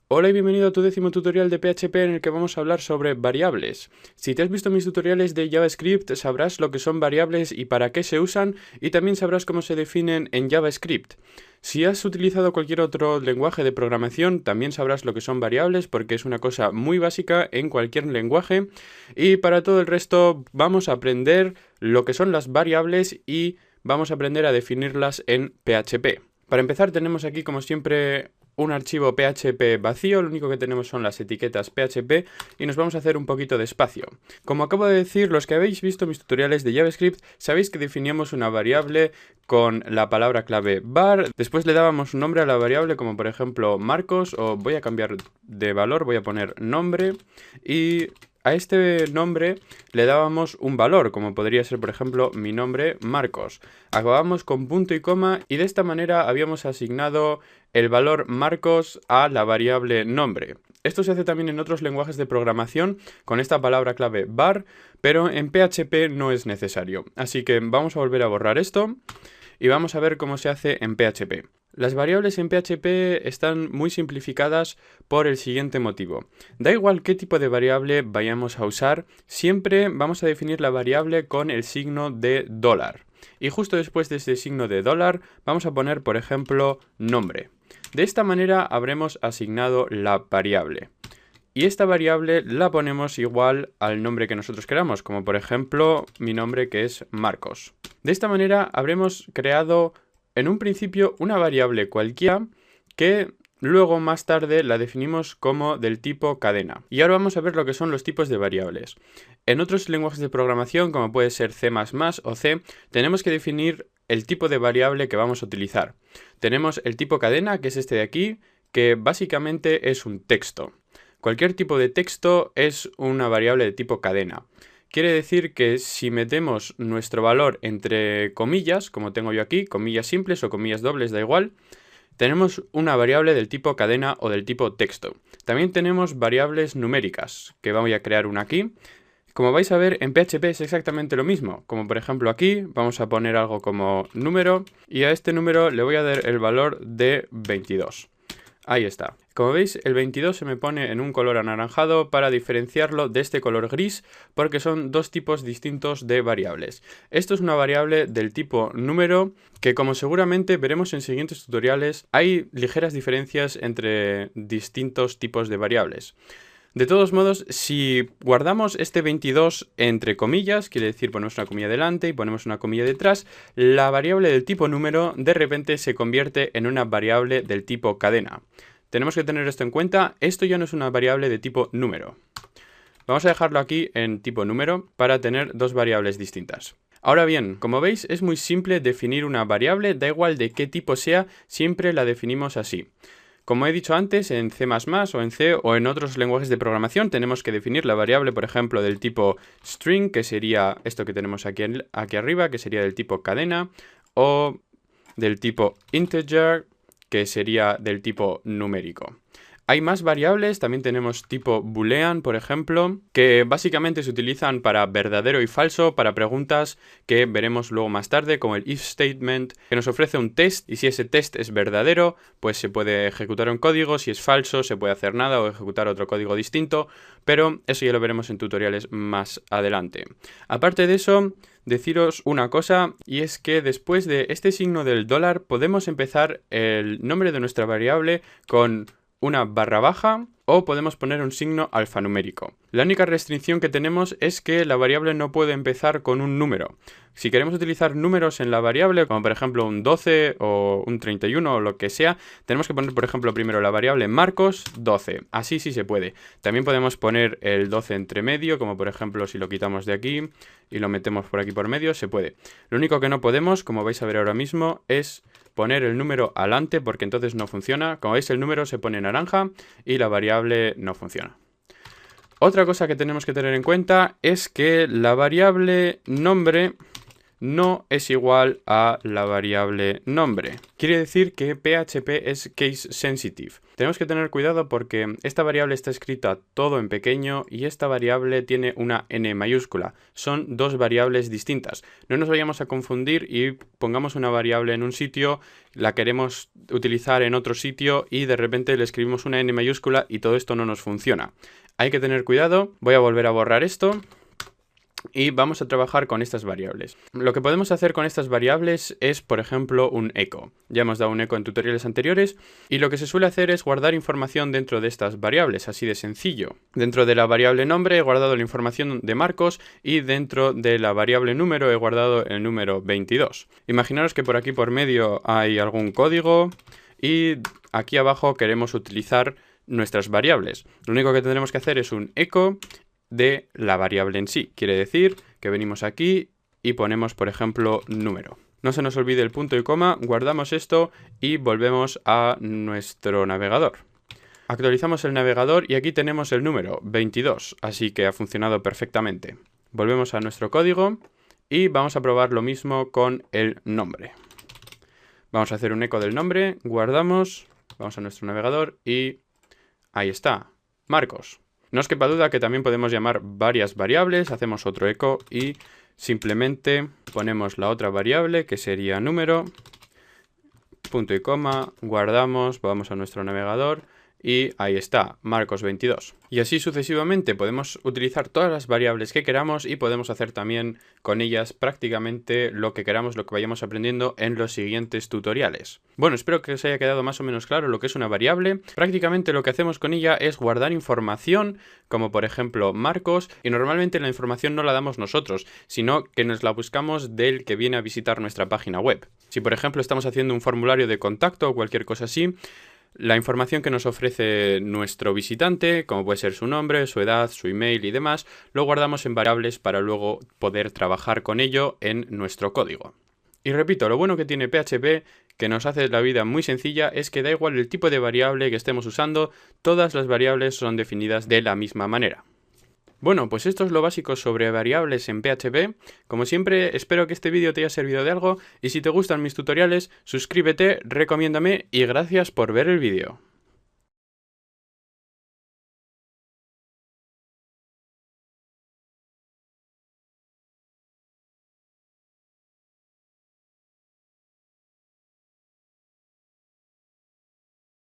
Hola y bienvenido a tu décimo tutorial de PHP en el que vamos a hablar sobre variables. Si te has visto mis tutoriales de JavaScript, sabrás lo que son variables y para qué se usan, y también sabrás cómo se definen en JavaScript. Si has utilizado cualquier otro lenguaje de programación, también sabrás lo que son variables porque es una cosa muy básica en cualquier lenguaje. Y para todo el resto vamos a aprender lo que son las variables y vamos a aprender a definirlas en PHP. Para empezar tenemos aquí como siempre un archivo PHP vacío, lo único que tenemos son las etiquetas PHP y nos vamos a hacer un poquito de espacio. Como acabo de decir, los que habéis visto mis tutoriales de JavaScript, sabéis que definíamos una variable con la palabra clave var, después le dábamos un nombre a la variable como por ejemplo Marcos, o voy a cambiar de valor, voy a poner nombre, y a este nombre le dábamos un valor, como podría ser por ejemplo mi nombre Marcos. Acabamos con punto y coma y de esta manera habíamos asignado el valor Marcos a la variable nombre. Esto se hace también en otros lenguajes de programación con esta palabra clave var, pero en PHP no es necesario. Así que vamos a volver a borrar esto y vamos a ver cómo se hace en PHP. Las variables en PHP están muy simplificadas por el siguiente motivo. Da igual qué tipo de variable vayamos a usar, siempre vamos a definir la variable con el signo de dólar. Y justo después de este signo de dólar vamos a poner, por ejemplo, nombre. De esta manera habremos asignado la variable. Y esta variable la ponemos igual al nombre que nosotros queramos, como por ejemplo mi nombre que es Marcos. De esta manera habremos creado en un principio una variable cualquiera que luego más tarde la definimos como del tipo cadena. Y ahora vamos a ver lo que son los tipos de variables. En otros lenguajes de programación, como puede ser C++ o C, tenemos que definir el tipo de variable que vamos a utilizar. Tenemos el tipo cadena, que es este de aquí, que básicamente es un texto. Cualquier tipo de texto es una variable de tipo cadena. Quiere decir que si metemos nuestro valor entre comillas, como tengo yo aquí, comillas simples o comillas dobles, da igual, tenemos una variable del tipo cadena o del tipo texto. También tenemos variables numéricas, que voy a crear una aquí. Como vais a ver, en PHP es exactamente lo mismo. Como por ejemplo aquí, vamos a poner algo como número, y a este número le voy a dar el valor de 22. Ahí está. Como veis, el 22 se me pone en un color anaranjado para diferenciarlo de este color gris, porque son dos tipos distintos de variables. Esto es una variable del tipo número, que como seguramente veremos en siguientes tutoriales, hay ligeras diferencias entre distintos tipos de variables. De todos modos, si guardamos este 22 entre comillas, quiere decir ponemos una comilla delante y ponemos una comilla detrás, la variable del tipo número de repente se convierte en una variable del tipo cadena. Tenemos que tener esto en cuenta, esto ya no es una variable de tipo número. Vamos a dejarlo aquí en tipo número para tener dos variables distintas. Ahora bien, como veis es muy simple definir una variable, da igual de qué tipo sea, siempre la definimos así. Como he dicho antes, en C++ o en C o en otros lenguajes de programación tenemos que definir la variable, por ejemplo, del tipo string, que sería esto que tenemos aquí arriba, que sería del tipo cadena, o del tipo integer, que sería del tipo numérico. Hay más variables, también tenemos tipo boolean, por ejemplo, que básicamente se utilizan para verdadero y falso, para preguntas que veremos luego más tarde, como el if statement, que nos ofrece un test, y si ese test es verdadero, pues se puede ejecutar un código, si es falso, se puede hacer nada o ejecutar otro código distinto, pero eso ya lo veremos en tutoriales más adelante. Aparte de eso, deciros una cosa, y es que después de este signo del dólar podemos empezar el nombre de nuestra variable con una barra baja o podemos poner un signo alfanumérico. La única restricción que tenemos es que la variable no puede empezar con un número. Si queremos utilizar números en la variable, como por ejemplo un 12 o un 31 o lo que sea, tenemos que poner por ejemplo primero la variable Marcos 12. Así sí se puede. También podemos poner el 12 entre medio, como por ejemplo si lo quitamos de aquí y lo metemos por aquí por medio, se puede. Lo único que no podemos, como vais a ver ahora mismo, es poner el número alante porque entonces no funciona. Como veis el número se pone naranja y la variable no funciona. Otra cosa que tenemos que tener en cuenta es que la variable nombre no es igual a la variable nombre. Quiere decir que PHP es case sensitive. Tenemos que tener cuidado porque esta variable está escrita todo en pequeño y esta variable tiene una n mayúscula. Son dos variables distintas. No nos vayamos a confundir y pongamos una variable en un sitio, la queremos utilizar en otro sitio y de repente le escribimos una n mayúscula y todo esto no nos funciona. Hay que tener cuidado. Voy a volver a borrar esto. Y vamos a trabajar con estas variables. Lo que podemos hacer con estas variables es, por ejemplo, un echo. Ya hemos dado un echo en tutoriales anteriores y lo que se suele hacer es guardar información dentro de estas variables, así de sencillo. Dentro de la variable nombre he guardado la información de Marcos y dentro de la variable número he guardado el número 22. Imaginaros que por aquí por medio hay algún código y aquí abajo queremos utilizar nuestras variables. Lo único que tendremos que hacer es un echo de la variable en sí. Quiere decir que venimos aquí y ponemos, por ejemplo, número. No se nos olvide el punto y coma, guardamos esto y volvemos a nuestro navegador. Actualizamos el navegador y aquí tenemos el número 22, así que ha funcionado perfectamente. Volvemos a nuestro código y vamos a probar lo mismo con el nombre. Vamos a hacer un eco del nombre, guardamos, vamos a nuestro navegador y ahí está, Marcos. No os quepa duda que también podemos llamar varias variables, hacemos otro eco y simplemente ponemos la otra variable que sería número, punto y coma, guardamos, vamos a nuestro navegador y ahí está, Marcos 22. Y así sucesivamente podemos utilizar todas las variables que queramos y podemos hacer también con ellas prácticamente lo que queramos, lo que vayamos aprendiendo en los siguientes tutoriales. Bueno, espero que os haya quedado más o menos claro lo que es una variable. Prácticamente lo que hacemos con ella es guardar información, como por ejemplo Marcos, y normalmente la información no la damos nosotros, sino que nos la buscamos del que viene a visitar nuestra página web. Si por ejemplo estamos haciendo un formulario de contacto o cualquier cosa así, la información que nos ofrece nuestro visitante, como puede ser su nombre, su edad, su email y demás, lo guardamos en variables para luego poder trabajar con ello en nuestro código. Y repito, lo bueno que tiene PHP, que nos hace la vida muy sencilla, es que da igual el tipo de variable que estemos usando, todas las variables son definidas de la misma manera. Bueno, pues esto es lo básico sobre variables en PHP. Como siempre, espero que este vídeo te haya servido de algo y si te gustan mis tutoriales, suscríbete, recomiéndame y gracias por ver el vídeo.